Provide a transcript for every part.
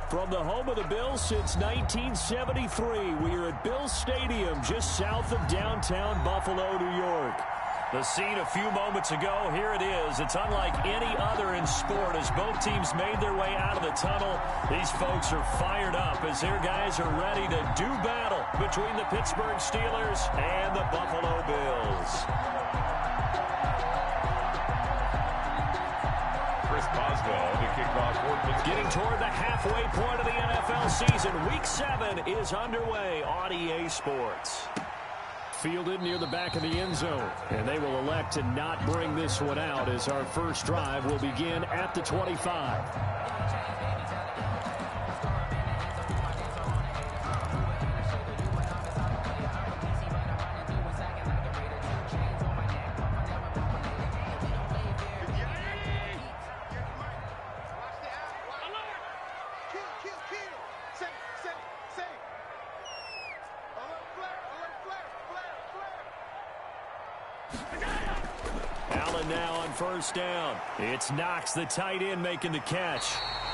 From the home of the Bills since 1973, we are at Bills Stadium just south of downtown Buffalo, New York. The scene a few moments ago, here it is. It's unlike any other in sport as both teams made their way out of the tunnel. These folks are fired up as their guys are ready to do battle between the Pittsburgh Steelers and the Buffalo Bills. Getting toward the halfway point of the NFL season. Week 7 is underway on EA Sports. Fielded near the back of the end zone. And they will elect to not bring this one out as our first drive will begin at the 25. Now on first down. It's Knox, the tight end, making the catch.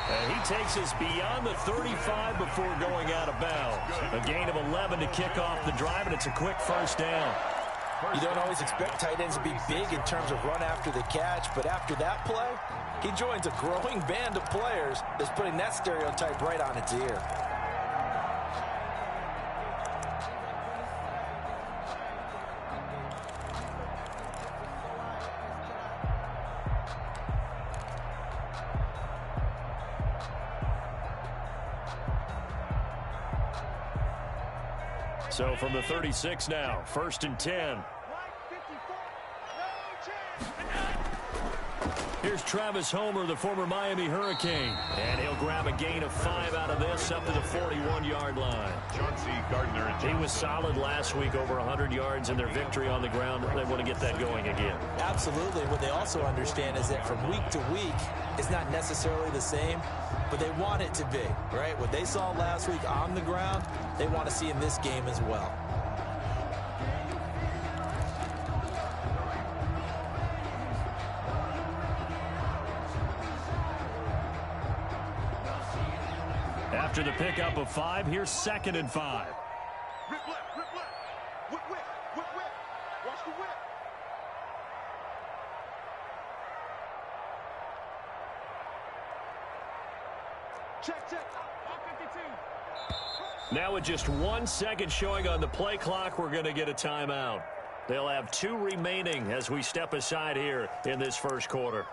And he takes us beyond the 35 before going out of bounds. A gain of 11 to kick off the drive, and it's a quick first down. You don't always expect tight ends to be big in terms of run after the catch, but after that play, he joins a growing band of players that's putting that stereotype right on its ear. So from the 36 now, 1st and 10. Here's Travis Homer, the former Miami Hurricane. And he'll grab a gain of 5 out of this up to the 41-yard line. He was solid last week, over 100 yards in their victory on the ground. They want to get that going again. Absolutely. What they also understand is that from week to week, it's not necessarily the same, but they want it to be, right? What they saw last week on the ground, they want to see in this game as well. After the pickup of 5, here's 2nd and 5. Rip left, rip left. Whip, whip, whip, whip. Watch the whip. Check, check. 52. Now with just 1 second showing on the play clock, we're going to get a timeout. They'll have 2 remaining as we step aside here in this first quarter.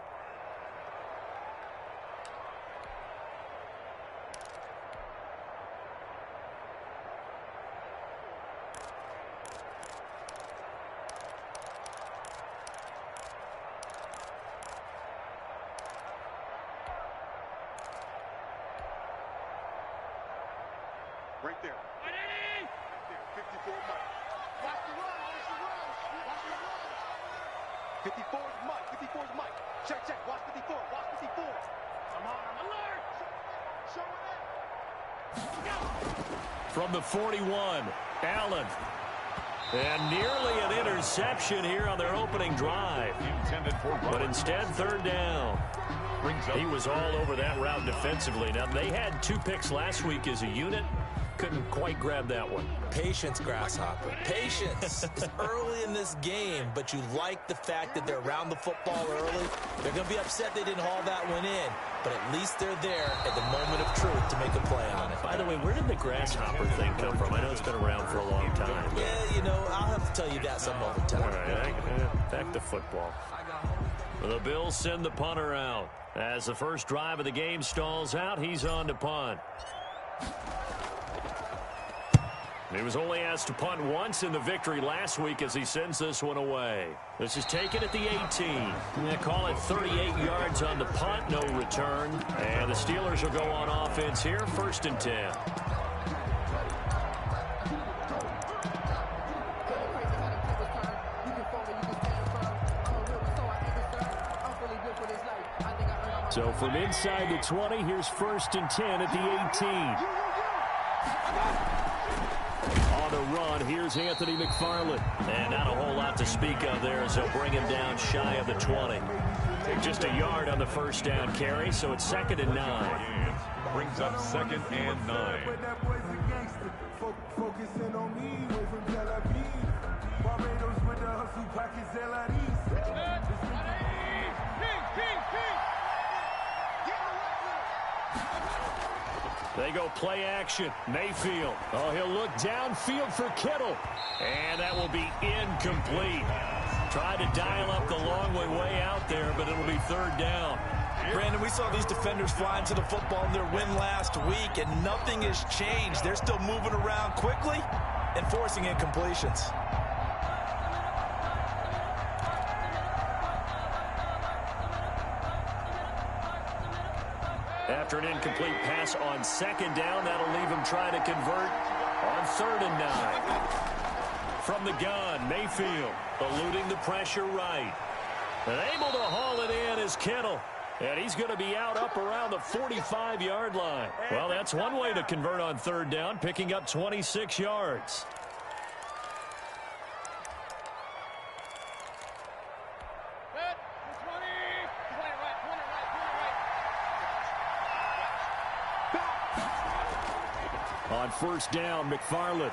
Right there. 54 Mike. Watch the run. Watch the run. Watch the run. 54 is Mike. 54 is Mike. Check, check. Watch 54. Watch 54. Come on. I'm alert. Show it in. From the 41, Allen. And nearly an interception here on their opening drive. But instead, 3rd down. He was all over that route defensively. Now, they had 2 picks last week as a unit. Couldn't quite grab that one. Patience, Grasshopper. Patience. It's early in this game, but you like the fact that they're around the football early. They're going to be upset they didn't haul that one in, but at least they're there at the moment of truth to make a play on it. By the way, where did the Grasshopper thing come from? I know it's been around for a long time. Yeah, you know, I'll have to tell you that some other time. All right, back to football. The Bills send the punter out. As the first drive of the game stalls out, he's on to punt. He was only asked to punt once in the victory last week as he sends this one away. This is taken at the 18. They call it 38 yards on the punt, no return. And the Steelers will go on offense here, 1st and 10. So from inside the 20, here's 1st and 10 at the 18. On the run, here's Anthony McFarland. And not a whole lot to speak of there as they'll bring him down shy of the 20. Just a yard on the first down carry, so it's 2nd and 9. brings up 2nd and 9. Focusing on me, away from Tel Aviv. Barbados with the hustle pockets, They go play action. Mayfield. Oh, he'll look downfield for Kittle. And that will be incomplete. Tried to dial up the long way out there, but it'll be 3rd down. Brandon, we saw these defenders flying to the football in their win last week, and nothing has changed. They're still moving around quickly and forcing incompletions. After an incomplete pass on 2nd down, that'll leave him trying to convert on 3rd and 9. From the gun, Mayfield eluding the pressure right. And able to haul it in is Kittle. And he's going to be out up around the 45-yard line. Well, that's one way to convert on 3rd down, picking up 26 yards. On 1st down, McFarland.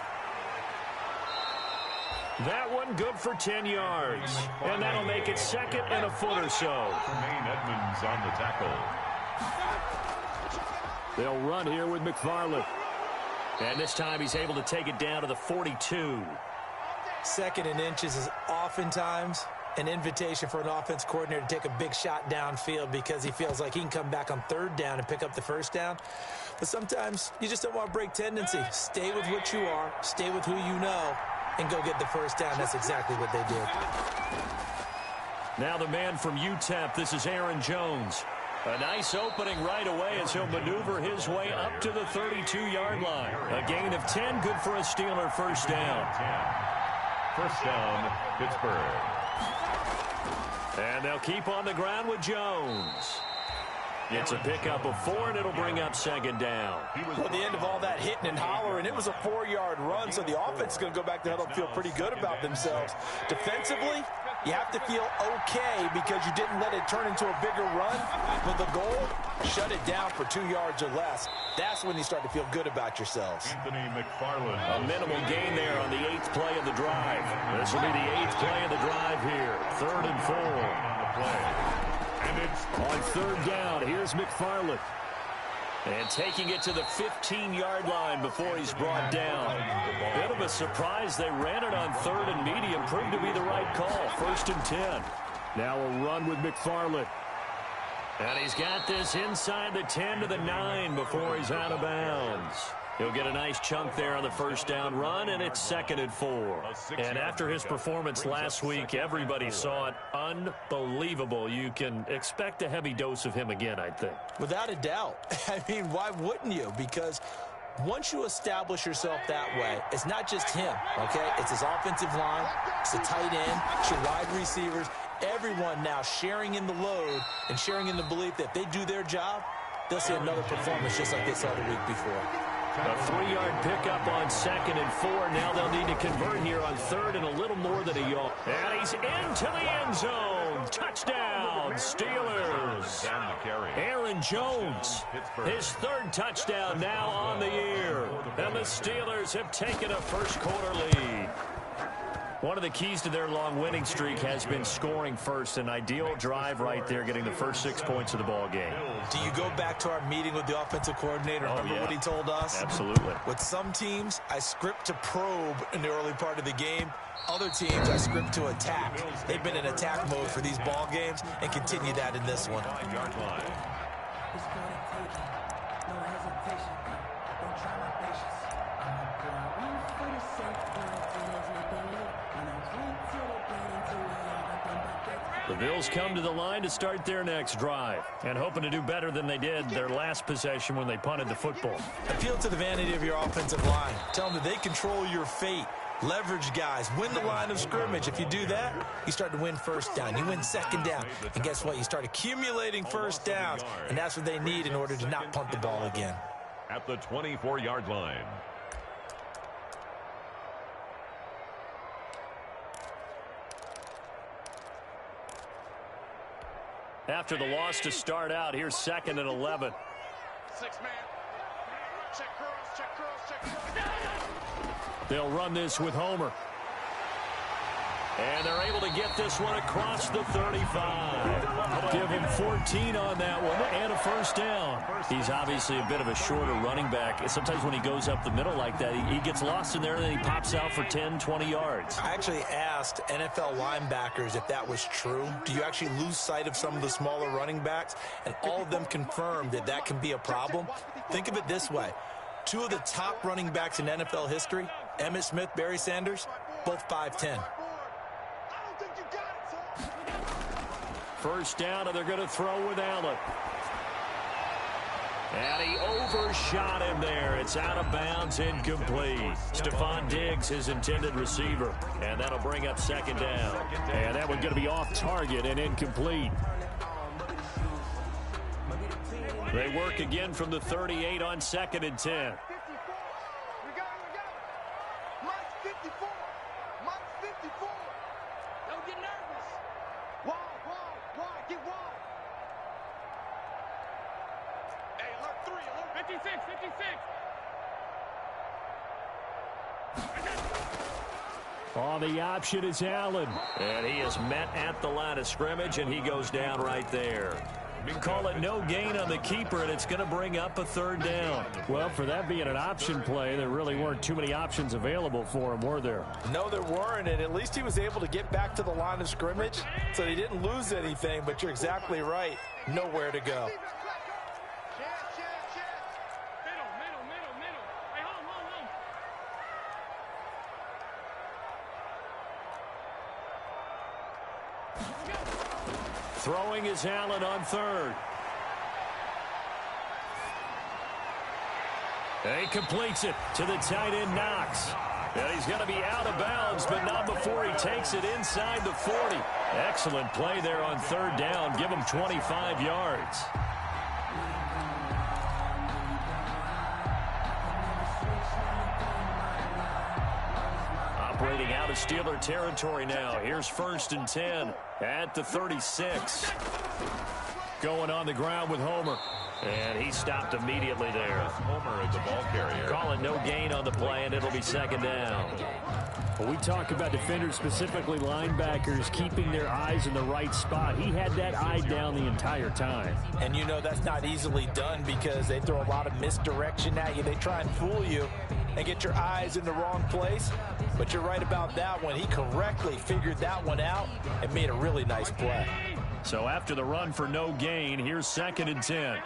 That one good for 10 yards. And that'll make it 2nd and a foot or so. Tremaine Edmonds on the tackle. They'll run here with McFarland. And this time he's able to take it down to the 42. 2nd and inches is oftentimes an invitation for an offense coordinator to take a big shot downfield because he feels like he can come back on 3rd down and pick up the 1st down. But sometimes you just don't want to break tendency. Stay with what you are, stay with who you know, and go get the 1st down. That's exactly what they did. Now the man from UTEP, this is Aaron Jones. A nice opening right away as he'll maneuver his way up to the 32-yard line. A gain of 10, good for a Steeler 1st down. 1st down, Pittsburgh. And they'll keep on the ground with Jones. It's a pickup of 4, and it'll bring up 2nd down. Well, at the end of all that hitting and hollering, it was a 4-yard run, so the offense is going to go back to huddle and feel pretty good about themselves. Defensively, you have to feel okay because you didn't let it turn into a bigger run. But the goal, shut it down for 2 yards or less. That's when you start to feel good about yourselves. Anthony McFarland. A minimal gain there on the 8th play of the drive. This will be the 8th play of the drive here. 3rd and 4. On the play. And it's on 3rd down, here's McFarland. And taking it to the 15-yard line before he's brought down. Bit of a surprise. They ran it on 3rd and medium. Proved to be the right call. 1st and 10. Now a run with McFarland. And he's got this inside the 10 to the 9 before he's out of bounds. He'll get a nice chunk there on the 1st down run, and it's 2nd and 4. And after his performance last week, everybody saw it. Unbelievable. You can expect a heavy dose of him again, I think. Without a doubt. I mean, why wouldn't you? Because once you establish yourself that way, it's not just him, okay? It's his offensive line, it's the tight end, it's your wide receivers, everyone now sharing in the load and sharing in the belief that if they do their job, they'll see another performance just like they saw the week before. A 3-yard pickup on 2nd and 4. Now they'll need to convert here on 3rd and a little more than a yard. And he's into the end zone. Touchdown, Steelers. Aaron Jones, his 3rd touchdown now on the year. And the Steelers have taken a first-quarter lead. One of the keys to their long winning streak has been scoring first. An ideal drive right there, getting the first 6 points of the ball game. Do you go back to our meeting with the offensive coordinator? Remember what he told us? Absolutely. With some teams, I script to probe in the early part of the game. Other teams, I script to attack. They've been in attack mode for these ball games and continue that in this one. The Bills come to the line to start their next drive and hoping to do better than they did their last possession when they punted the football. Appeal to the vanity of your offensive line. Tell them that they control your fate. Leverage guys. Win the line of scrimmage. If you do that, you start to win 1st down. You win 2nd down. And guess what? You start accumulating 1st downs. And that's what they need in order to not punt the ball again. At the 24-yard line. After the loss to start out, here's 2nd and 11. Six man. Check curls, check curls, check curls. They'll run this with Homer. And they're able to get this one across the 35. Give him 14 on that one and a first down. He's obviously a bit of a shorter running back. Sometimes when he goes up the middle like that, he gets lost in there and then he pops out for 10, 20 yards. I actually asked NFL linebackers if that was true. Do you actually lose sight of some of the smaller running backs? And all of them confirmed that that can be a problem. Think of it this way. Two of the top running backs in NFL history, Emmitt Smith, Barry Sanders, both 5'10". First down, and they're going to throw with Allen. And he overshot him there. It's out of bounds, incomplete. Stephon Diggs, his intended receiver. And that'll bring up second down. And that one's going to be off target and incomplete. They work again from the 38 on 2nd and 10. On the option is Allen. And he is met at the line of scrimmage, and he goes down right there. We call it no gain on the keeper, and it's going to bring up a third down. Well, for that being an option play, there really weren't too many options available for him, were there? No, there weren't, and at least he was able to get back to the line of scrimmage, so he didn't lose anything, but you're exactly right. Nowhere to go. Throwing is Allen on third. And he completes it to the tight end, Knox. And he's going to be out of bounds, but not before he takes it inside the 40. Excellent play there on third down. Give him 25 yards. Operating out of Steeler territory now. Here's 1st and 10 at the 36. Going on the ground with Homer. And he stopped immediately there. Homer is the ball carrier. Call it no gain on the play, and it'll be second down. Well, we talk about defenders, specifically linebackers, keeping their eyes in the right spot. He had that eye down the entire time. And you know that's not easily done because they throw a lot of misdirection at you. They try and fool you and get your eyes in the wrong place. But you're right about that one. He correctly figured that one out and made a really nice play. So after the run for no gain, here's 2nd and 10.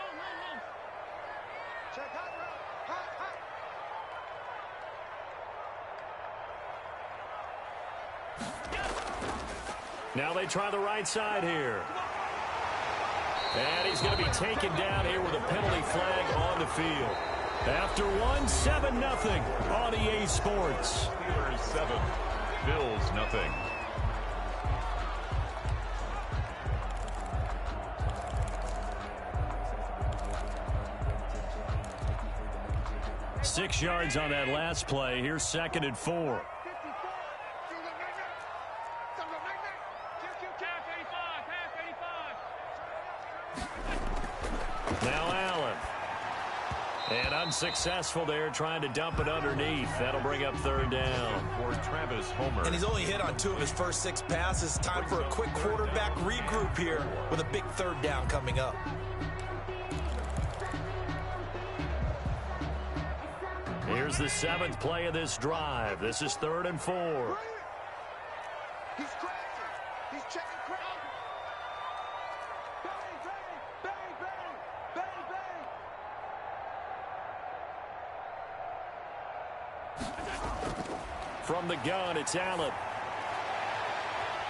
Now they try the right side here. And he's going to be taken down here with a penalty flag on the field. After one, 7-0 on EA Sports. Steelers 7, Bills 0. 6 yards on that last play. Here's 2nd and 4. Now Allen. And unsuccessful there, trying to dump it underneath. That'll bring up third down. For Travis Homer. And he's only hit on 2 of his first 6 passes. Time for a quick quarterback regroup here with a big third down coming up. Here's the 7th play of this drive. This is 3rd and 4. He's crashing. He's checking crowd. Bang, bang, bang, bang, bang, bang. From the gun, it's Allen.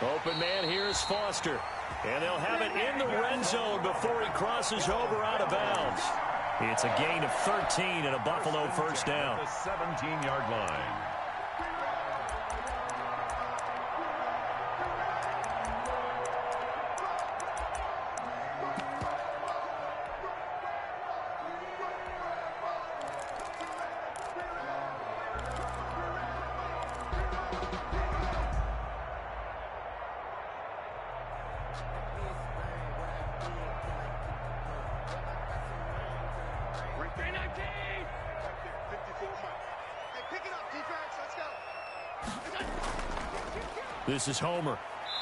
Open man here is Foster. And they'll have it in the red zone before he crosses over out of bounds. It's a gain of 13 and a Buffalo first down. The 17-yard line. This is Homer,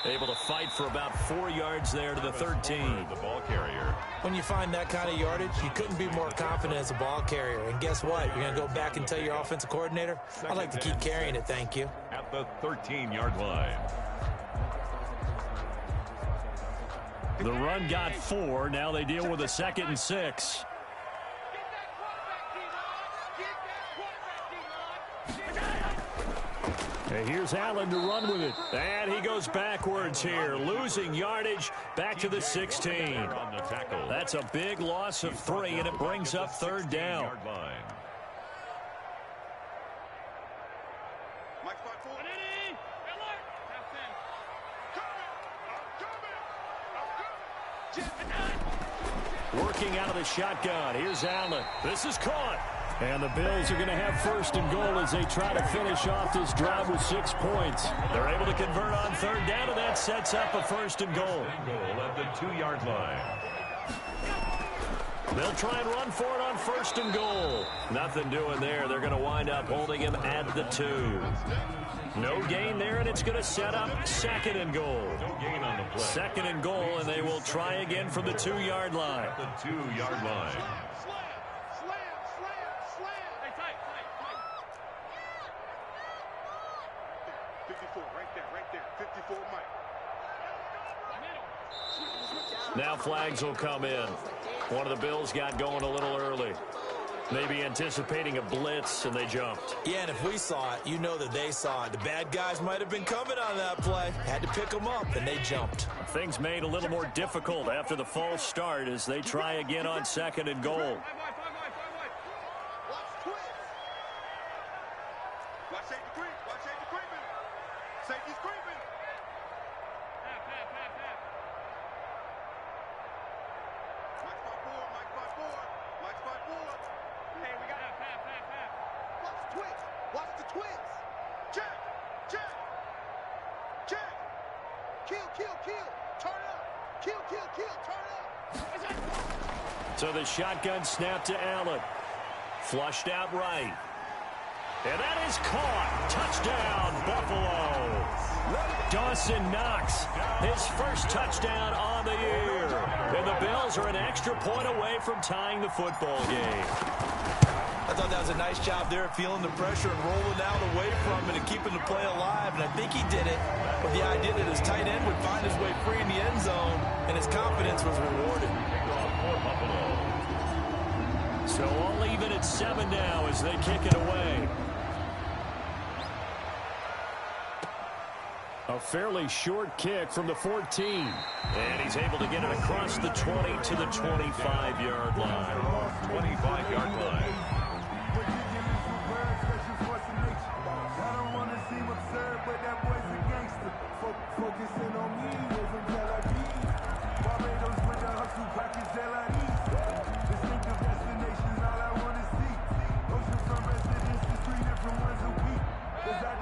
able to fight for about 4 yards there to the 13. The ball carrier. When you find that kind of yardage, you couldn't be more confident as a ball carrier. And guess what? You're going to go back and tell your offensive coordinator, I'd like to keep carrying it, thank you. At the 13-yard line. The run got 4. Now they deal with a 2nd and 6. And here's Allen to run with it. And he goes backwards here, losing yardage back to the 16. That's a big loss of 3, and it brings up 3rd down. Working out of the shotgun. Here's Allen. This is caught. And the Bills are going to have 1st and goal as they try to finish off this drive with 6 points. They're able to convert on 3rd down, and that sets up a 1st and goal. Goal at the 2-yard line. They'll try and run for it on 1st and goal. Nothing doing there. They're going to wind up holding him at the 2. No gain there, and it's going to set up 2nd and goal. No gain on the play. 2nd and goal, and they will try again from the 2-yard line. The 2-yard line. 54, right there. 54, Mike. Now flags will come in. One of the Bills got going a little early. Maybe anticipating a blitz, and they jumped. Yeah, and if we saw it, you know that they saw it. The bad guys might have been coming on that play. Had to pick them up, and they jumped. Things made a little more difficult after the false start as they try again on 2nd and goal. So the shotgun snap to Allen. Flushed out right. And that is caught. Touchdown, Buffalo. Dawson Knox, his first touchdown on the year. And the Bills are an extra point away from tying the football game. I thought that was a nice job there, feeling the pressure and rolling out away from it and keeping the play alive. And I think he did it with the idea that his tight end would find his way free in the end zone, and his confidence was rewarded. So all even at 7 now as they kick it away. A fairly short kick from the 14. And he's able to get it across the 20 to the 25-yard line. 25-yard line. I don't want to seem absurd, but that boy's a gangster. Focusing on me, wasn't Tel Aviv. Barbados with the hustle, package LIEs. Distinctive destinations, all I want to see. Oceanfront residences, 3 different ones a week.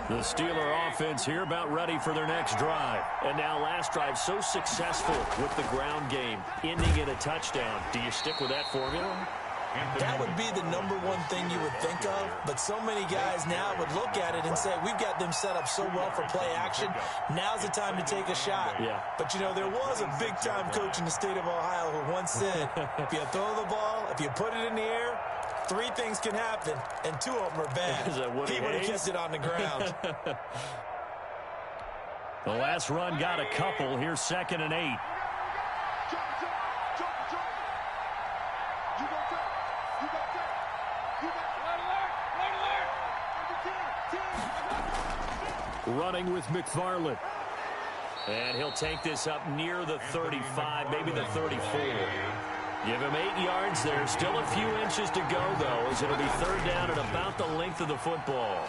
The Steeler offense here about ready for their next drive. And now last drive so successful with the ground game, ending in a touchdown. Do you stick with that formula? That would be the #1 thing you would think of, but so many guys now would look at it and say, we've got them set up so well for play action, now's the time to take a shot. Yeah. But, you know, there was a big-time coach in the state of Ohio who once said, if you throw the ball, if you put it in the air, 3 things can happen, and 2 of them are bad. He would have kept it on the ground. The last run got a couple. Here's 2nd and 8. Running with McFarland. And he'll take this up near the 35, maybe the 34. Give him 8 yards there. Still a few inches to go, though, as it'll be 3rd down at about the length of the football.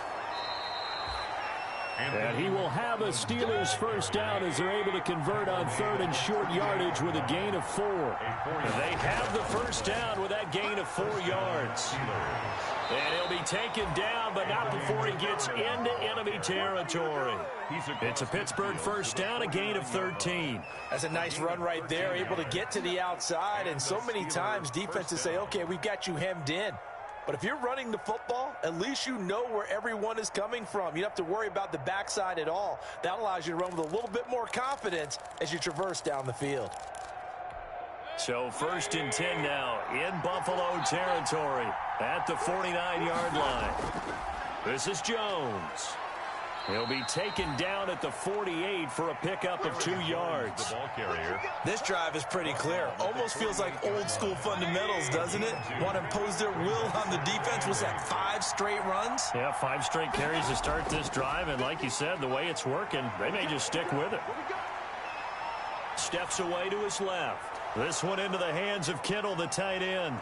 And he will have a Steelers first down as they're able to convert on 3rd and short yardage with a gain of 4. They have the first down with that gain of 4 yards. And he'll be taken down, but not before he gets into enemy territory. It's a Pittsburgh first down, a gain of 13. That's a nice run right there, able to get to the outside. And so many times defenses say, okay, we've got you hemmed in. But if you're running the football, at least you know where everyone is coming from. You don't have to worry about the backside at all. That allows you to run with a little bit more confidence as you traverse down the field. So 1st and 10 now in Buffalo territory at the 49-yard line. This is Jones. He'll be taken down at the 48 for a pickup of 2 yards. The ball carrier. This drive is pretty clear. Almost feels like old school fundamentals, doesn't it? Want to impose their will on the defense. Was that 5 straight runs? Yeah, 5 straight carries to start this drive. And like you said, the way it's working, they may just stick with it. Steps away to his left. This one into the hands of Kittle, the tight end.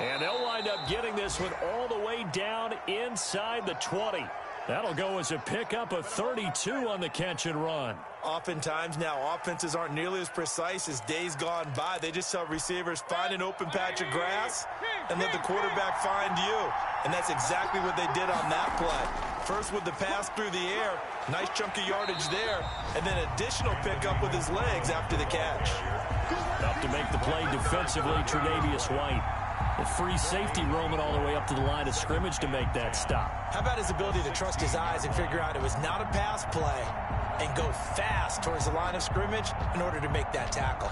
And they'll wind up getting this one all the way down inside the 20. That'll go as a pickup of 32 on the catch and run. Oftentimes now, offenses aren't nearly as precise as days gone by. They just tell receivers, find an open patch of grass and let the quarterback find you. And that's exactly what they did on that play. First with the pass through the air, nice chunk of yardage there, and then additional pickup with his legs after the catch. Up to make the play defensively, Tre'Davious White. The free safety roaming all the way up to the line of scrimmage to make that stop. How about his ability to trust his eyes and figure out it was not a pass play and go fast towards the line of scrimmage in order to make that tackle?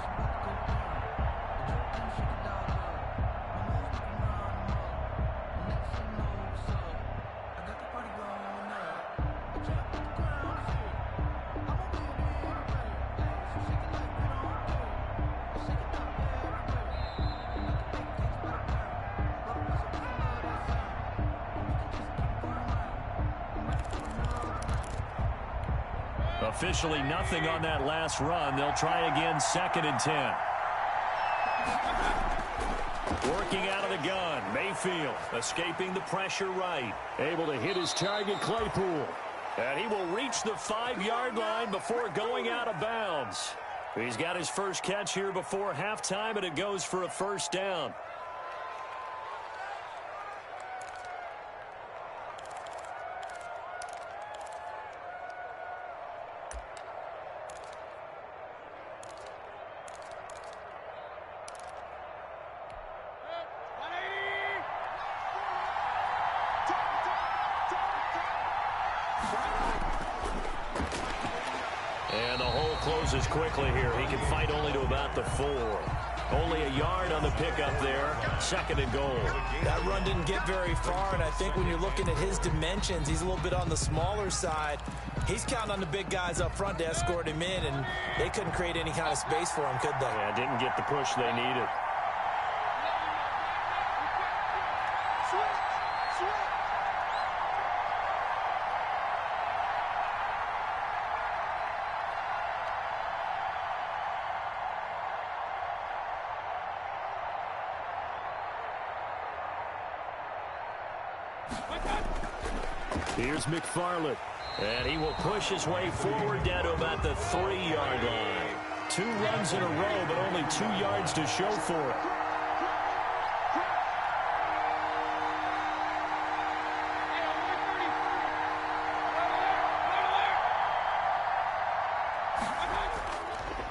Officially nothing on that last run. They'll try again, 2nd and 10. Working out of the gun, Mayfield escaping the pressure right. Able to hit his target, Claypool. And he will reach the 5-yard line before going out of bounds. He's got his first catch here before halftime, and it goes for a 1st down. And the hole closes quickly here. He can fight only to about the 4. Only a yard on the pickup there. 2nd and goal. That run didn't get very far, and I think when you're looking at his dimensions, he's a little bit on the smaller side. He's counting on the big guys up front to escort him in, and they couldn't create any kind of space for him, could they? Yeah, didn't get the push they needed. Here's McFarland. And he will push his way forward down to about the 3-yard line. 2 runs in a row, but only 2 yards to show for it.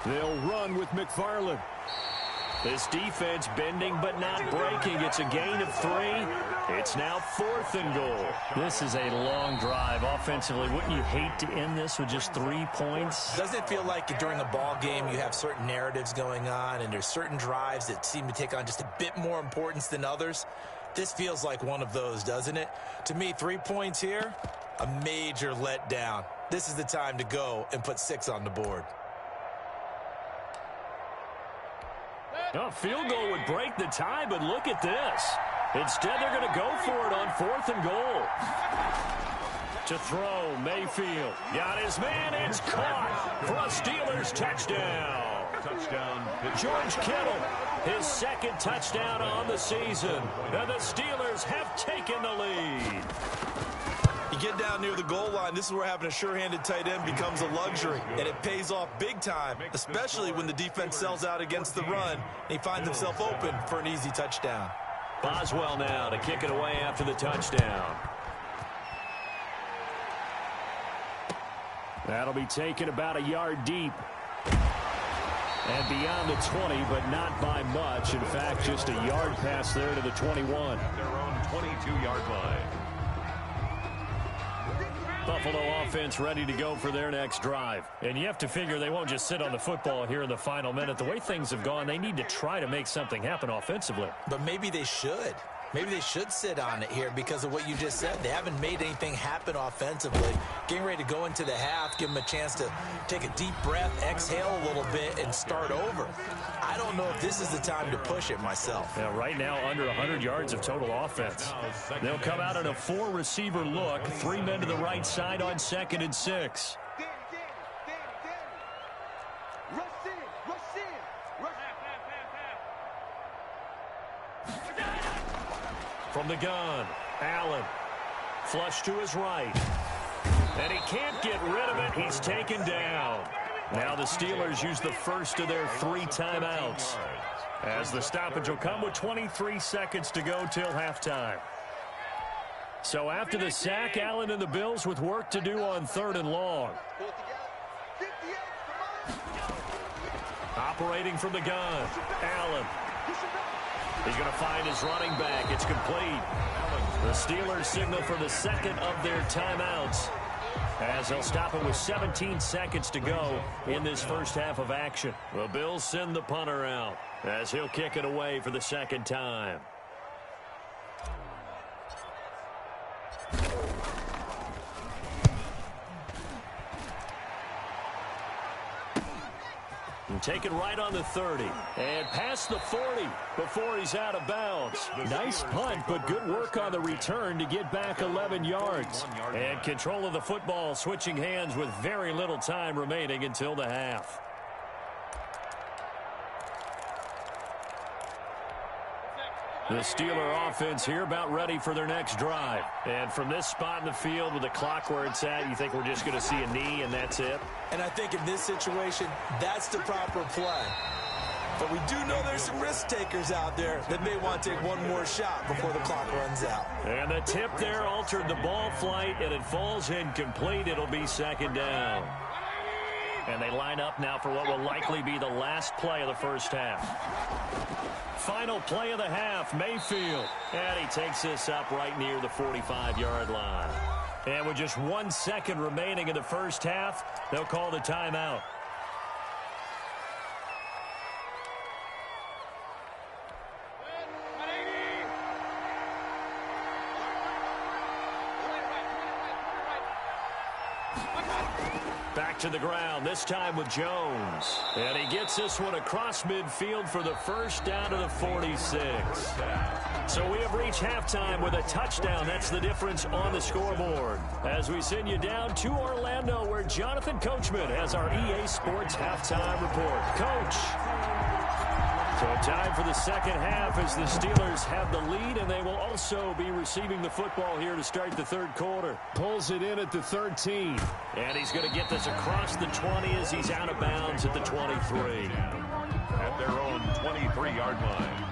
They'll run with McFarland. This defense bending but not breaking. It's a gain of 3. It's now 4th and goal. This is a long drive offensively. Wouldn't you hate to end this with just 3 points? Doesn't it feel like during a ball game you have certain narratives going on and there's certain drives that seem to take on just a bit more importance than others? This feels like one of those, doesn't it? To me, 3 points here, a major letdown. This is the time to go and put 6 on the board. A field goal would break the tie, but look at this. Instead, they're going to go for it on 4th and goal. To throw, Mayfield. Got his man. It's caught for a Steelers touchdown. Touchdown. George Kittle, his 2nd touchdown on the season. And the Steelers have taken the lead. You get down near the goal line, this is where having a sure-handed tight end becomes a luxury, and it pays off big time, especially when the defense sells out against the run, and he finds himself open for an easy touchdown. Boswell now to kick it away after the touchdown. That'll be taken about a yard deep. And beyond the 20, but not by much. In fact, just a yard pass there to the 21. Their own 22-yard line. Buffalo offense ready to go for their next drive. And you have to figure they won't just sit on the football here in the final minute. The way things have gone, they need to try to make something happen offensively. But maybe they should. Maybe they should sit on it here because of what you just said. They haven't made anything happen offensively. Getting ready to go into the half, give them a chance to take a deep breath, exhale a little bit, and start over. I don't know if this is the time to push it myself. Yeah, right now, under 100 yards of total offense. They'll come out in a 4-receiver look. 3 men to the right side on 2nd and 6. From the gun, Allen. Flush to his right. And he can't get rid of it. He's taken down. Now the Steelers use the first of their 3 timeouts, as the stoppage will come with 23 seconds to go till halftime. So after the sack, Allen and the Bills with work to do on 3rd and long. Operating from the gun, Allen. He's going to find his running back. It's complete. The Steelers signal for the second of their timeouts, as they'll stop it with 17 seconds to go in this first half of action. The Bills send the punter out, as he'll kick it away for the second time. And take it right on the 30. And past the 40 before he's out of bounds. Nice punt, but good work on the return to get back 11 yards. And control of the football switching hands with very little time remaining until the half. The Steeler offense here about ready for their next drive. And from this spot in the field with the clock where it's at, you think we're just going to see a knee and that's it? And I think in this situation, that's the proper play. But we do know there's some risk takers out there that may want to take one more shot before the clock runs out. And the tip there altered the ball flight, and it falls incomplete. It'll be 2nd down. And they line up now for what will likely be the last play of the first half. Final play of the half, Mayfield. And he takes this up right near the 45-yard line. And with just 1 second remaining in the first half, they'll call the timeout. Back to the ground, this time with Jones. And he gets this one across midfield for the first down to the 46. So we have reached halftime with a touchdown. That's the difference on the scoreboard. As we send you down to Orlando, where Jonathan Coachman has our EA Sports halftime report. Coach. So time for the second half as the Steelers have the lead, and they will also be receiving the football here to start the third quarter. Pulls it in at the 13. And he's going to get this across the 20 as he's out of bounds at the 23. At their own 23-yard line.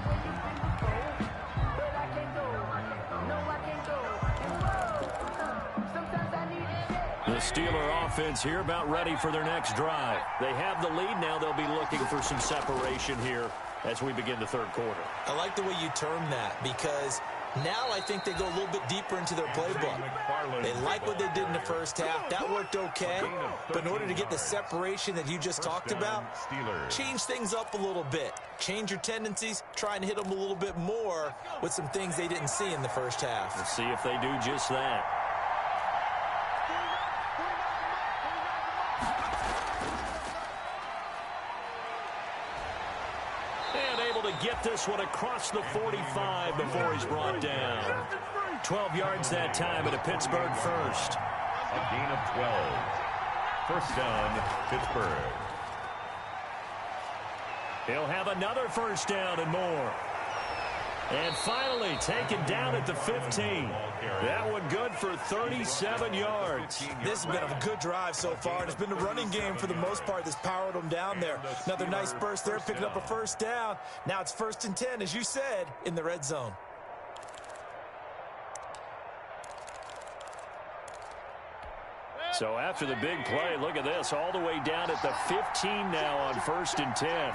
The Steeler offense here about ready for their next drive. They have the lead now. They'll be looking for some separation here as we begin the third quarter. I like the way you term that, because now I think they go a little bit deeper into their playbook. They like what they did in the first half. That worked okay. But in order to get the separation that you just talked about, change things up a little bit. Change your tendencies. Try and hit them a little bit more with some things they didn't see in the first half. Let's see if they do just that. Get this one across the 45 before he's brought down. 12 yards that time at a Pittsburgh first. A gain of 12. First down, Pittsburgh. He'll have another first down and more. And finally taken down at the 15. That one good for 37 yards. This has been a good drive so far. It's been the running game for the most part that's powered them down there. Another nice burst there, picking up a first down. Now it's 1st and 10, as you said, in the red zone. So after the big play, look at this, all the way down at the 15 now on 1st and 10.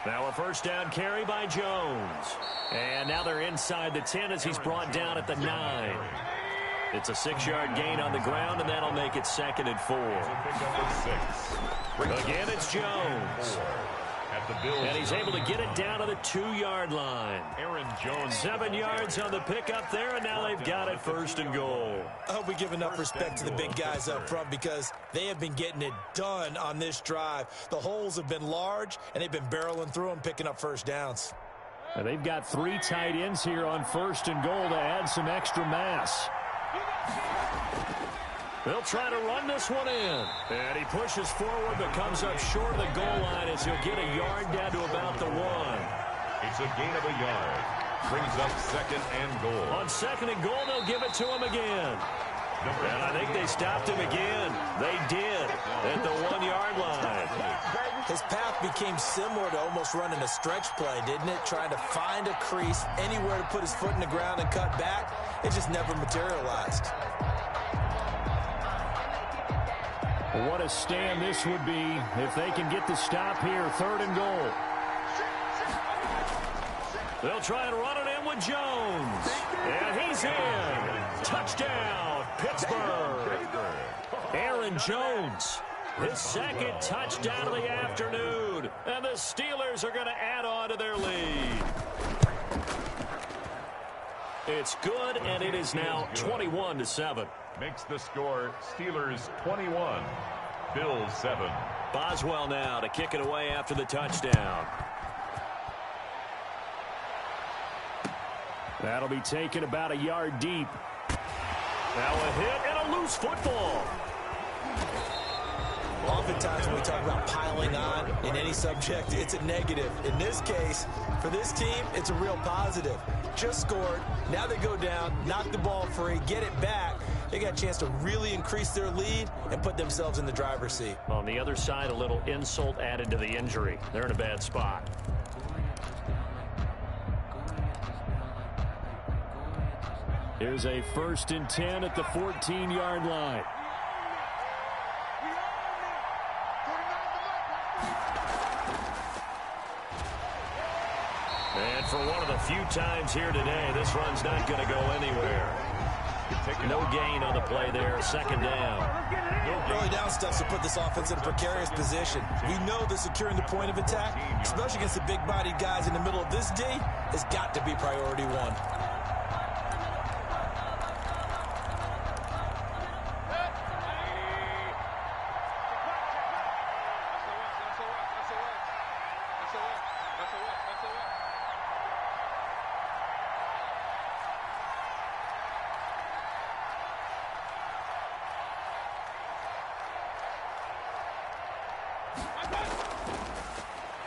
Now a first down carry by Jones. And now they're inside the 10 as he's brought down at the 9. It's a 6-yard gain on the ground, and that'll make it 2nd and 4. Again, it's Jones. And he's able to get it down to the 2-yard line. Aaron Jones. 7 yards on the pickup there, and now they've got it 1st and goal. I hope we give enough respect to the big guys up front because they have been getting it done on this drive. The holes have been large, and they've been barreling through them, picking up first downs. And they've got 3 tight ends here on 1st and goal to add some extra mass. They'll try to run this one in. And he pushes forward but comes up short of the goal line as he'll get a yard down to about the 1. It's a gain of a yard. Brings up 2nd and goal. On 2nd and goal, they'll give it to him again. And I think they stopped him again. They did at the 1-yard line. His path became similar to almost running a stretch play, didn't it? Trying to find a crease, anywhere to put his foot in the ground and cut back. It just never materialized. What a stand this would be if they can get the stop here. 3rd and goal. They'll try and run it in with Jones. And he's in. Touchdown, Pittsburgh. Aaron Jones, his 2nd touchdown of the afternoon. And the Steelers are going to add on to their lead. It's good, and it is now 21-7. Makes the score Steelers 21, Bills 7. Boswell now to kick it away after the touchdown. That'll be taken about a yard deep. Now a hit and a loose football. Oftentimes when we talk about piling on in any subject, it's a negative. In this case, for this team, it's a real positive. Just scored. Now they go down, knock the ball free, get it back. They got a chance to really increase their lead and put themselves in the driver's seat. On the other side, a little insult added to the injury. They're in a bad spot. Here's a 1st and 10 at the 14-yard line. And for one of the few times here today, this run's not going to go anywhere. No gain on the play there, 2nd down. Early down stuff to put this offense in a precarious position. We know that securing the point of attack, especially against the big-bodied guys in the middle of this D, has got to be priority 1.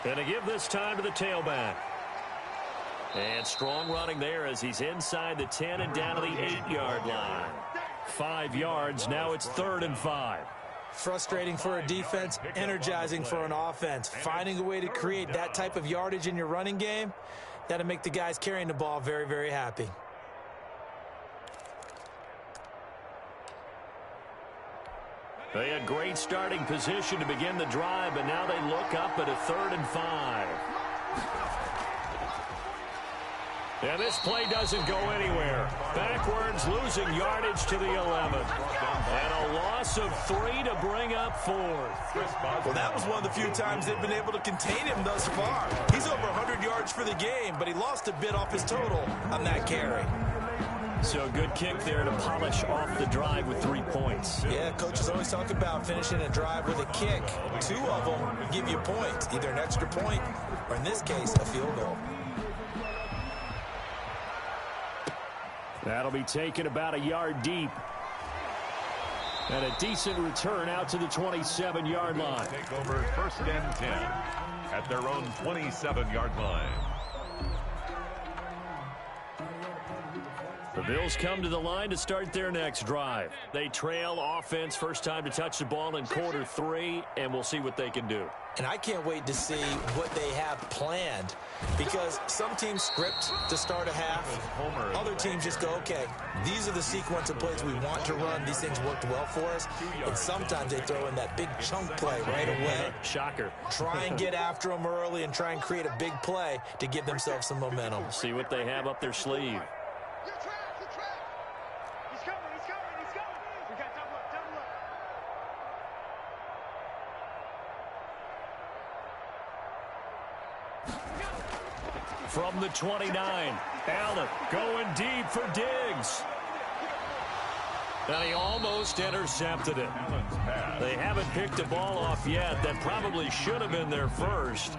And to give this time to the tailback. And strong running there as he's inside the 10 and down to the 8-yard line. 5 yards, now it's 3rd and 5. Frustrating for a defense, energizing for an offense. Finding a way to create that type of yardage in your running game, that'll make the guys carrying the ball very, very happy. They had great starting position to begin the drive, but now they look up at a 3rd and 5. And this play doesn't go anywhere. Backwards, losing yardage to the 11. And a loss of 3 to bring up 4th. Well, that was one of the few times they've been able to contain him thus far. He's over 100 yards for the game, but he lost a bit off his total on that carry. So a good kick there to polish off the drive with 3 points. Yeah, coaches always talk about finishing a drive with a kick. 2 of them give you points, either an extra point or, in this case, a field goal. That'll be taken about a yard deep. And a decent return out to the 27-yard line. Take over 1st and 10 at their own 27-yard line. The Bills come to the line to start their next drive. They trail offense first time to touch the ball in quarter 3, and we'll see what they can do. And I can't wait to see what they have planned, because some teams script to start a half. Other teams just go, okay, these are the sequence of plays we want to run. These things worked well for us. And sometimes they throw in that big chunk play right away. Shocker. Try and get after them early and try and create a big play to give themselves some momentum. See what they have up their sleeve. From the 29, Allen going deep for Diggs. And he almost intercepted it. They haven't picked the ball off yet. That probably should have been their first.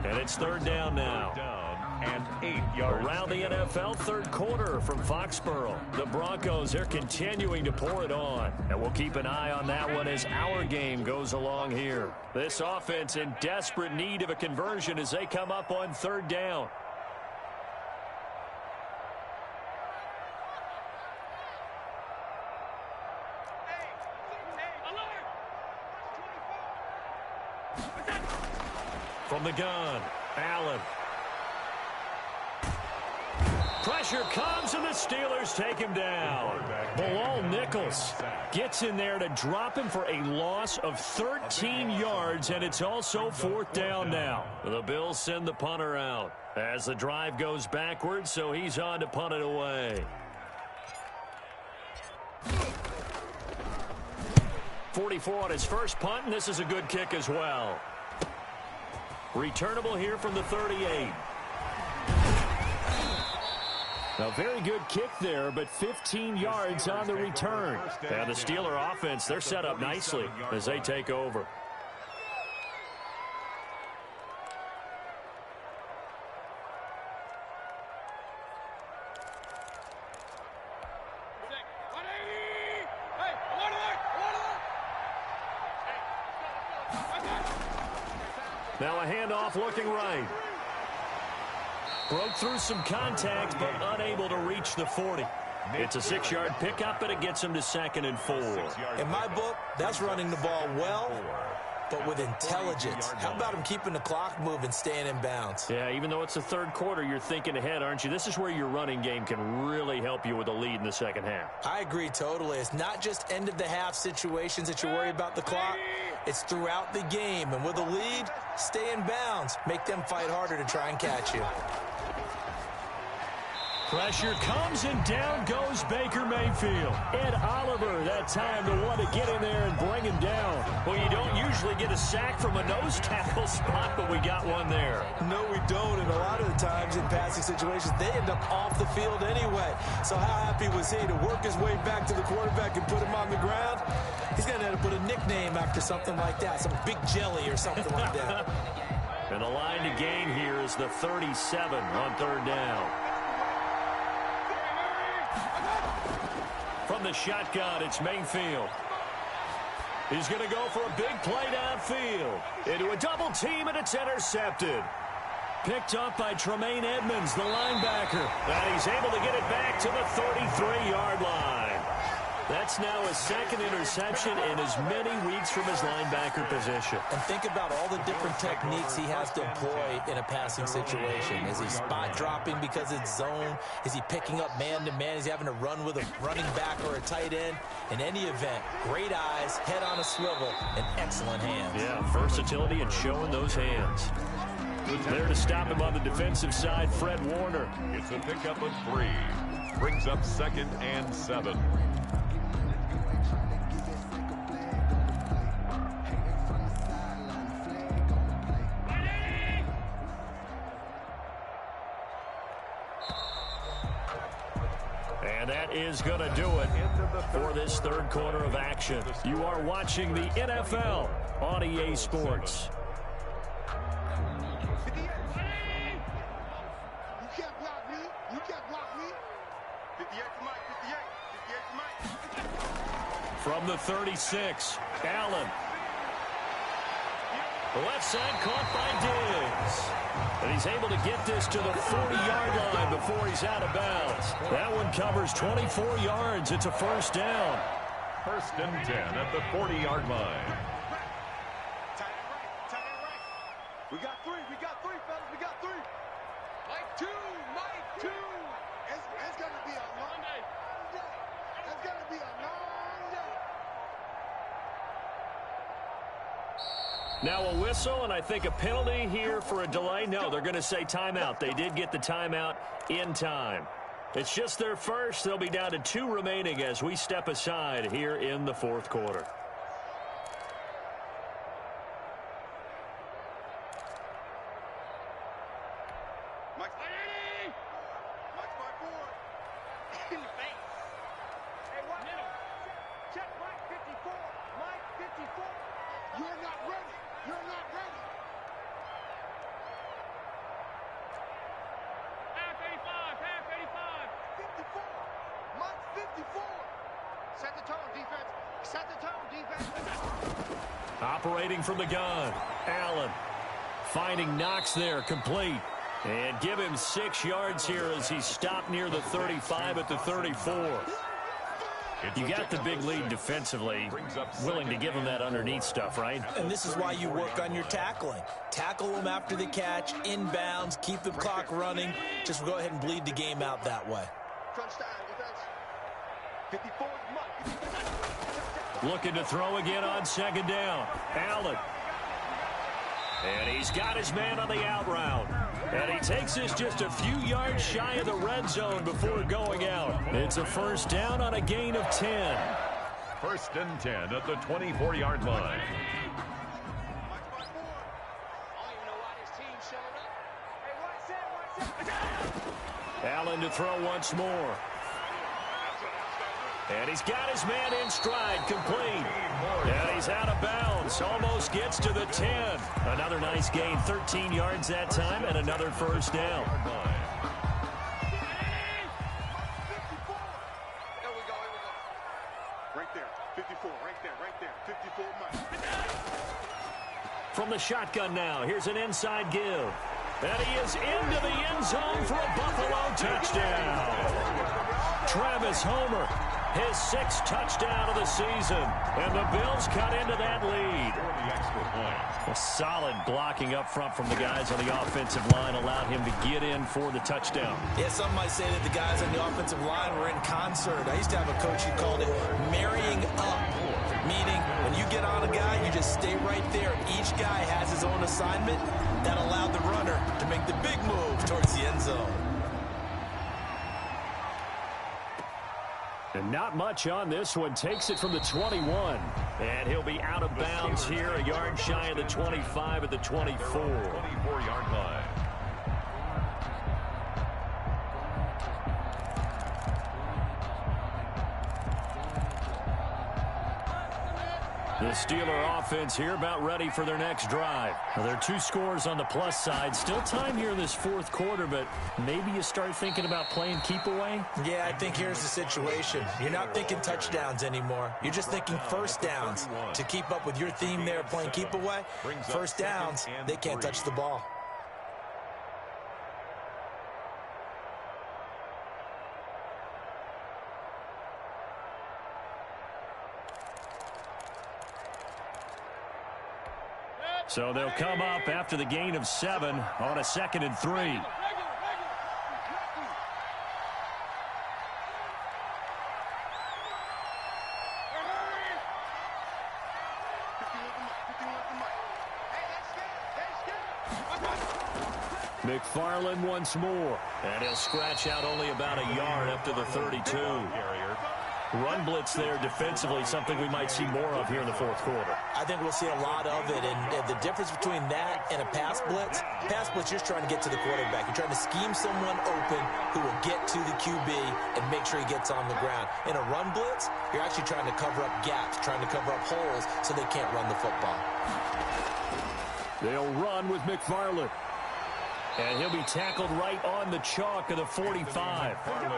And it's third down now. And 8 yards. Around the NFL, third quarter from Foxborough. The Broncos, they're continuing to pour it on. And we'll keep an eye on that one as our game goes along here. This offense in desperate need of a conversion as they come up on third down. From the gun, Allen. Pressure comes, and the Steelers take him down. Bilal Nichols gets in there to drop him for a loss of 13 yards, and it's also fourth down now. The Bills send the punter out as the drive goes backwards, so he's on to punt it away. 44 on his first punt, and this is a good kick as well. Returnable here from the 38. A very good kick there, but 15 yards on the return. And the Steeler offense, they're set up nicely as they take over. Now a handoff looking right. Broke through some contact, but unable to reach the 40. It's a 6-yard pickup, but it gets him to 2nd and 4. In my book, that's running the ball well, but with intelligence. How about him keeping the clock moving, staying in bounds? Yeah, even though it's the third quarter, you're thinking ahead, aren't you? This is where your running game can really help you with a lead in the second half. I agree totally. It's not just end-of-the-half situations that you worry about the clock. It's throughout the game. And with a lead, stay in bounds. Make them fight harder to try and catch you. Pressure comes, and down goes Baker Mayfield. Ed Oliver, that time to want to get in there and bring him down. Well, you don't usually get a sack from a nose tackle spot, but we got one there. No, we don't. And a lot of the times in passing situations, they end up off the field anyway. So how happy was he to work his way back to the quarterback and put him on the ground? He's going to have to put a nickname after something like that, some Big Jelly or something like that. And the line to gain here is the 37 on third down. From the shotgun, it's Mayfield. He's going to go for a big play downfield. Into a double team, and it's intercepted. Picked up by Tremaine Edmonds, the linebacker. And he's able to get it back to the 33-yard line. That's now his second interception in as many weeks from his linebacker position. And think about all the different techniques he has to employ in a passing situation. Is he spot dropping because it's zone? Is he picking up man-to-man? Is he having to run with a running back or a tight end? In any event, great eyes, head on a swivel, and excellent hands. Yeah, versatility and showing those hands. There to stop him on the defensive side, Fred Warner. It's a pickup of 3. Brings up 2nd and 7. And that is going to do it for this third quarter of action. You are watching the NFL on EA Sports. You can't block me. You can't block me. 58 to Mike. 58 to Mike. From the 36, Allen. The left side caught by Diggs. And he's able to get this to the 40-yard line before he's out of bounds. That one covers 24 yards. It's a first down. First and 10 at the 40-yard line. Tight end right. Tight end right. We got three. We got three, fellas. We got three. Mike two. Mike two. It's going to be a long day. It's going to be a long day. Now a whistle, and I think a penalty here for a delay. No, they're going to say timeout. They did get the timeout in time. It's just their first. They'll be down to 2 remaining as we step aside here in the fourth quarter. Mike's my board. In the face. Hey, what? Check Mike 54. Mike 54. You're not ready. You're not ready. Half 85. 54. Mike 54. Set the tone, defense. Set the tone, defense. Operating from the gun, Allen finding Knox there, complete. And give him 6 yards here as he stopped near the 35 at the 34. You got the big lead defensively, willing to give him that underneath stuff, right? And this is why you work on your tackling. Tackle them after the catch, inbounds, keep the clock running. Just go ahead and bleed the game out that way. Crunch time, defense. 54 Mike. Looking to throw again on second down. Allen. And he's got his man on the out route. And he takes this just a few yards shy of the red zone before going out. It's a first down on a gain of 10. First and 10 at the 24-yard line. Allen to throw once more. And he's got his man in stride, complete. And he's out of bounds, almost gets to the 10. Another nice gain, 13 yards that time, and another first down. Right there, 54, right there, 54 Mike. From the shotgun now, here's an inside give. And he is into the end zone for a Buffalo touchdown. Travis Homer, his 6th touchdown of the season. And the Bills cut into that lead. A solid blocking up front from the guys on the offensive line allowed him to get in for the touchdown. Yeah, some might say that the guys on the offensive line were in concert. I used to have a coach who called it marrying up, meaning when you get on a guy, you just stay right there. Each guy has his own assignment that allowed the runner to make the big move towards the end zone. And not much on this one. Takes it from the 21. And he'll be out of bounds here, a yard shy of the 25 at the 24. 24-yard line. The Steeler offense here about ready for their next drive. Now, there are 2 scores on the plus side. Still time here in this fourth quarter, but maybe you start thinking about playing keep away? Yeah, I think here's the situation. You're not thinking touchdowns anymore. You're just thinking first downs. To keep up with your theme there playing keep away, first downs, they can't touch the ball. So they'll come up after the gain of 7 on a 2nd and 3. McFarland once more. And he'll scratch out only about a yard up to the 32. Run blitz there defensively, something we might see more of here in the fourth quarter. I think we'll see a lot of it, and the difference between that and a pass blitz, you're just trying to get to the quarterback. You're trying to scheme someone open who will get to the QB and make sure he gets on the ground. In a run blitz, you're actually trying to cover up gaps, trying to cover up holes so they can't run the football. They'll run with McFarland. And he'll be tackled right on the chalk of the 45.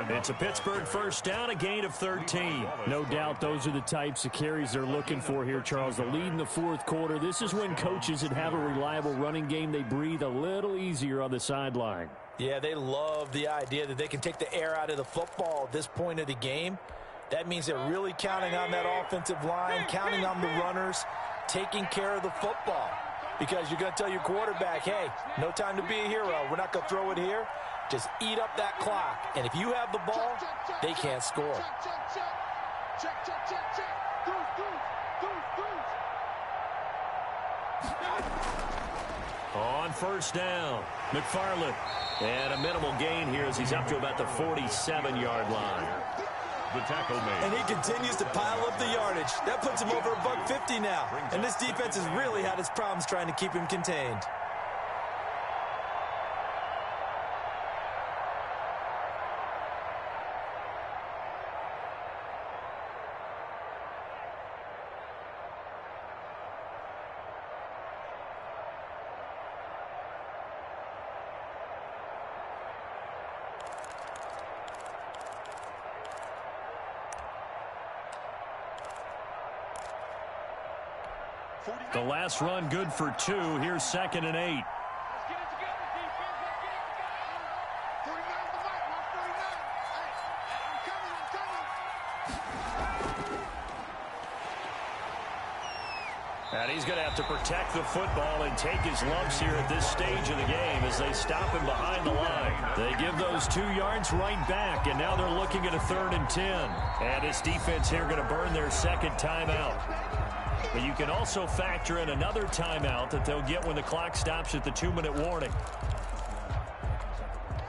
It's a Pittsburgh first down, a gain of 13. No doubt those are the types of carries they're looking for here, Charles. The lead in the fourth quarter. This is when coaches that have a reliable running game, they breathe a little easier on the sideline. Yeah, they love the idea that they can take the air out of the football at this point of the game. That means they're really counting on that offensive line, counting on the runners, taking care of the football. Because you're going to tell your quarterback, hey, no time to be a hero. We're not going to throw it here. Just eat up that clock. And if you have the ball, they can't score. On first down, McFarland. And a minimal gain here as he's up to about the 47-yard line. The tackle made. And he continues to pile up the yardage. That puts him over $150 now. And this defense has really had its problems trying to keep him contained. The last run good for 2. Here's 2nd and 8. And he's going to have to protect the football and take his lumps here at this stage of the game as they stop him behind the line. They give those 2 yards right back, and now they're looking at a 3rd and 10. And this defense here going to burn their second timeout. But you can also factor in another timeout that they'll get when the clock stops at the 2-minute warning.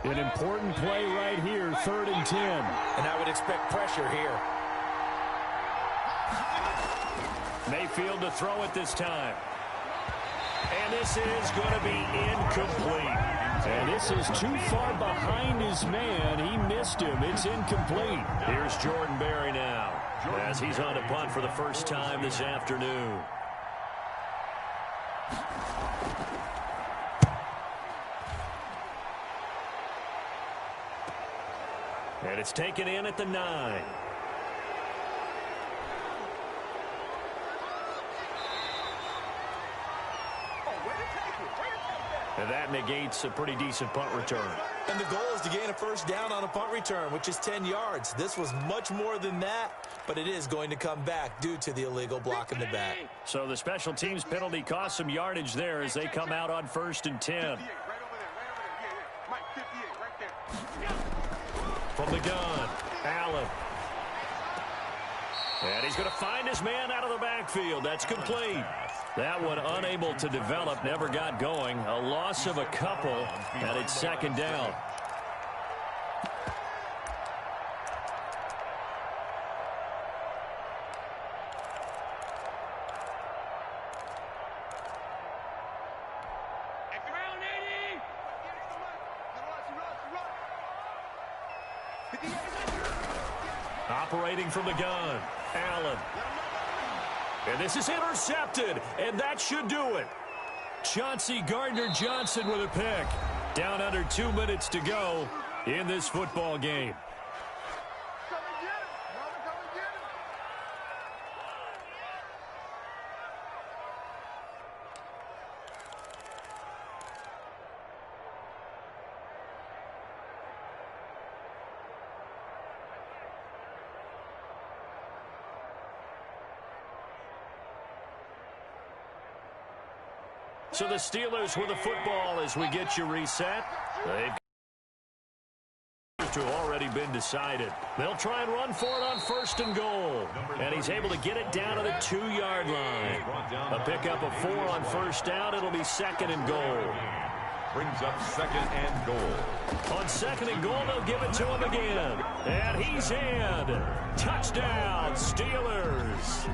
An important play right here, 3rd and 10. And I would expect pressure here. Mayfield to throw it this time. And this is going to be incomplete. And this is too far behind his man. He missed him. It's incomplete. Here's Jordan Berry now as he's on to punt for the first time this afternoon. And it's taken in at the 9. And that negates a pretty decent punt return. And the goal is to gain a first down on a punt return, which is 10 yards. This was much more than that, but it is going to come back due to the illegal block in the back. So the special teams penalty cost some yardage there as they come out on 1st and 10. From the gun, Allen. And he's going to find his man out of the backfield. That's complete. That one unable to develop, never got going. A loss of a couple, and it's 2nd down. Operating from the gun, Allen. And this is intercepted, and that should do it. Chauncey Gardner-Johnson with a pick. Down under 2 minutes to go in this football game. So the Steelers with the football as we get you reset. They've to have already been decided. They'll try and run for it on 1st and goal. And he's able to get it down to the 2-yard line. A pickup of 4 on 1st down. It'll be 2nd and goal. Brings up 2nd and goal. On 2nd and goal, they'll give it to him again. And he's in. Touchdown, Steelers.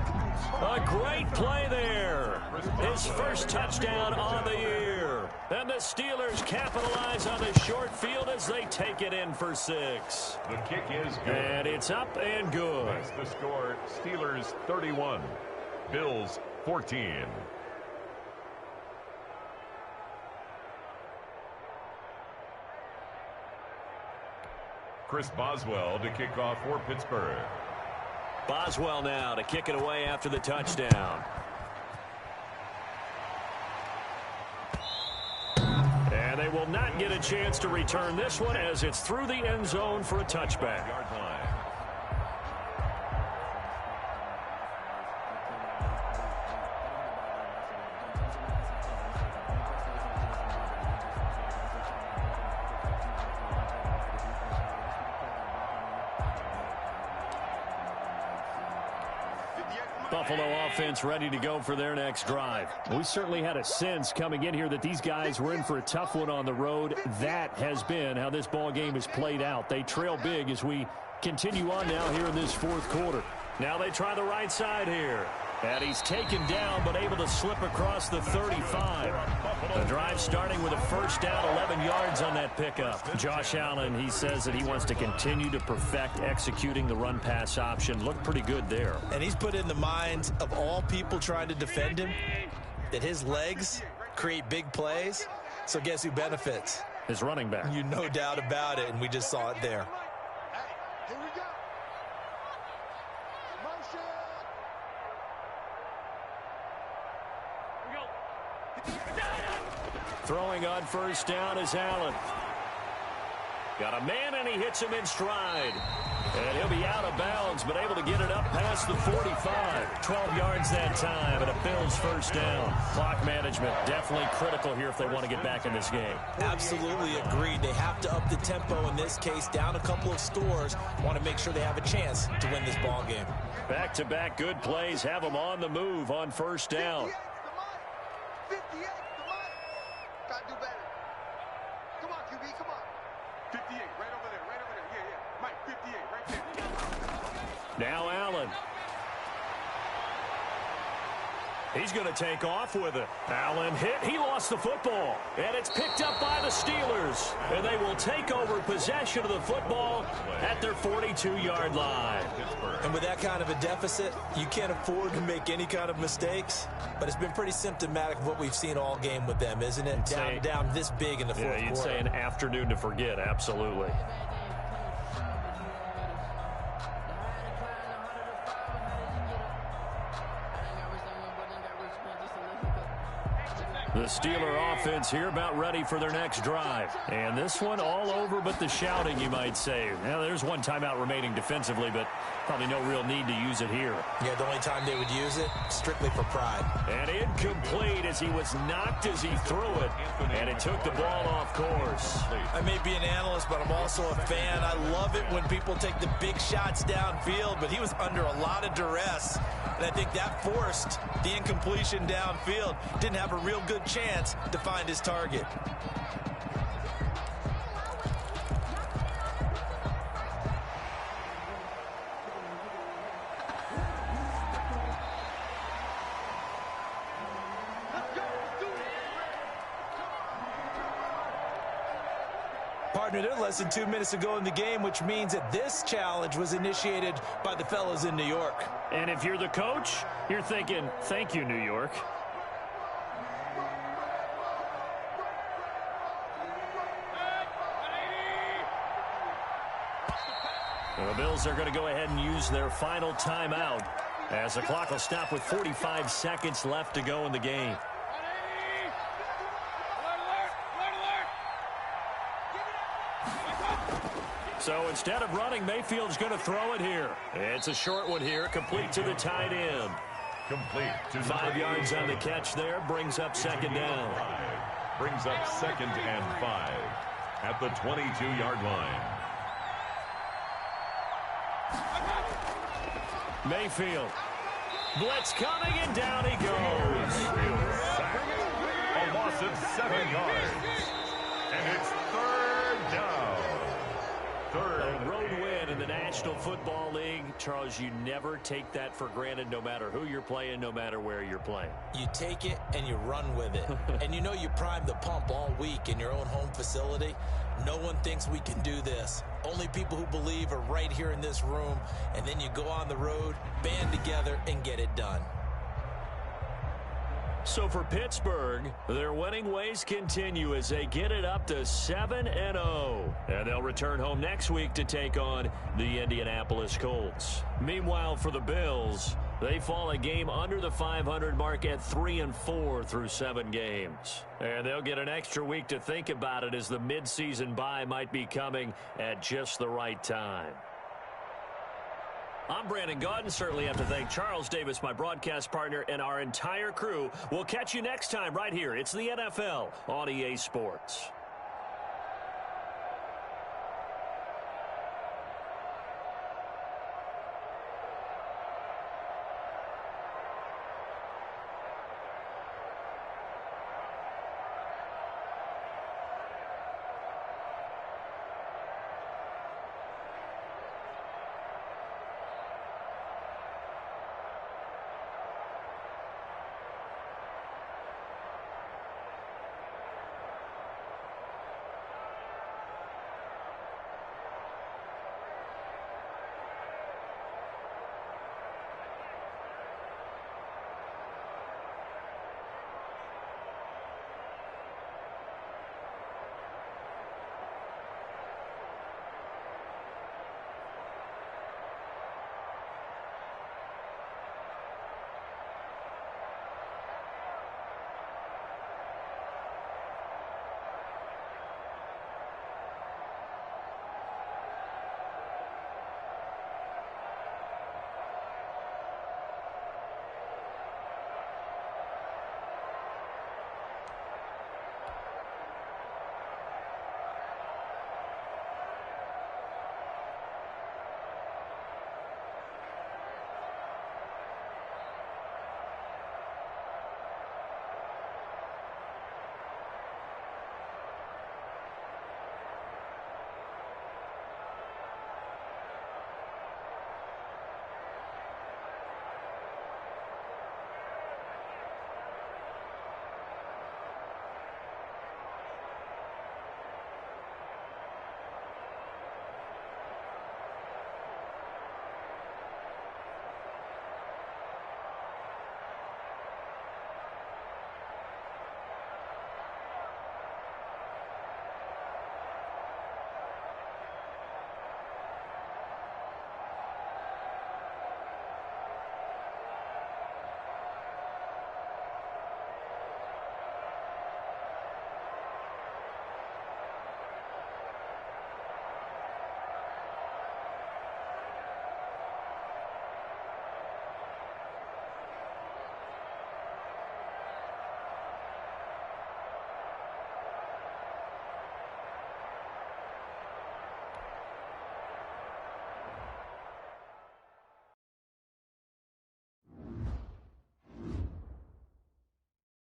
A great play there. His first touchdown on the year. And the Steelers capitalize on the short field as they take it in for 6. The kick is good. And it's up and good. That's the score. Steelers 31. Bills 14. Chris Boswell to kick off for Pittsburgh. Boswell now to kick it away after the touchdown. And they will not get a chance to return this one as it's through the end zone for a touchback. Yard line. Buffalo offense ready to go for their next drive. We certainly had a sense coming in here that these guys were in for a tough one on the road. That has been how this ball game has played out. They trail big as we continue on now here in this fourth quarter. Now they try the right side here. And he's taken down but able to slip across the 35. The drive starting with a first down, 11 yards on that pickup. Josh Allen, he says that he wants to continue to perfect executing the run-pass option. Looked pretty good there. And he's put in the minds of all people trying to defend him that his legs create big plays. So guess who benefits? His running back. You no doubt about it, and we just saw it there. Here we go. Motion. Throwing on first down is Allen. Got a man, and he hits him in stride. And he'll be out of bounds, but able to get it up past the 45. 12 yards that time, and a Bills first down. Clock management definitely critical here if they want to get back in this game. Absolutely agreed. They have to up the tempo in this case, down a couple of scores. Want to make sure they have a chance to win this ball game. Back-to-back good plays have them on the move on first down. 58 to Mike. Gotta do better. Come on, QB, come on. 58, right over there, right over there. Yeah. Mike, 58, right there. Now Allen. He's going to take off with it. Allen hit. He lost the football. And it's picked up by the Steelers. And they will take over possession of the football at their 42-yard line. And with that kind of a deficit, you can't afford to make any kind of mistakes. But it's been pretty symptomatic of what we've seen all game with them, isn't it? Down this big in the fourth quarter. Yeah, you'd say an afternoon to forget. Absolutely. The Steeler offense here about ready for their next drive. And this one all over but the shouting, you might say. Now, there's one timeout remaining defensively, but probably no real need to use it here. Yeah, the only time they would use it, strictly for pride. And incomplete as he was knocked as he threw it. And it took the ball off course. I may be an analyst, but I'm also a fan. I love it when people take the big shots downfield, but he was under a lot of duress. And I think that forced the incompletion downfield. Didn't have a real good chance to find his target. Partner, they're less than 2 minutes ago in the game, which means that this challenge was initiated by the fellas in New York. And if you're the coach, you're thinking, thank you, New York. The Bills are going to go ahead and use their final timeout as the clock will stop with 45 seconds left to go in the game. So instead of running, Mayfield's going to throw it here. It's a short one here, complete to the tight end. Complete to 5 yards on the catch there, brings up second down. Brings up 2nd and 5 at the 22-yard line. Mayfield. Blitz coming, and down he goes. A loss of 7 yards. And it's 3rd down. A road win in the National Football League. Charles, you never take that for granted no matter who you're playing, no matter where you're playing. You take it and you run with it. And you know you primed the pump all week in your own home facility. No one thinks we can do this. Only people who believe are right here in this room. And then you go on the road, band together, and get it done. So for Pittsburgh, their winning ways continue as they get it up to 7-0. And they'll return home next week to take on the Indianapolis Colts. Meanwhile, for the Bills, they fall a game under the 500 mark at 3-4 through 7 games. And they'll get an extra week to think about it as the midseason bye might be coming at just the right time. I'm Brandon Gaudin. Certainly have to thank Charles Davis, my broadcast partner, and our entire crew. We'll catch you next time right here. It's the NFL on EA Sports.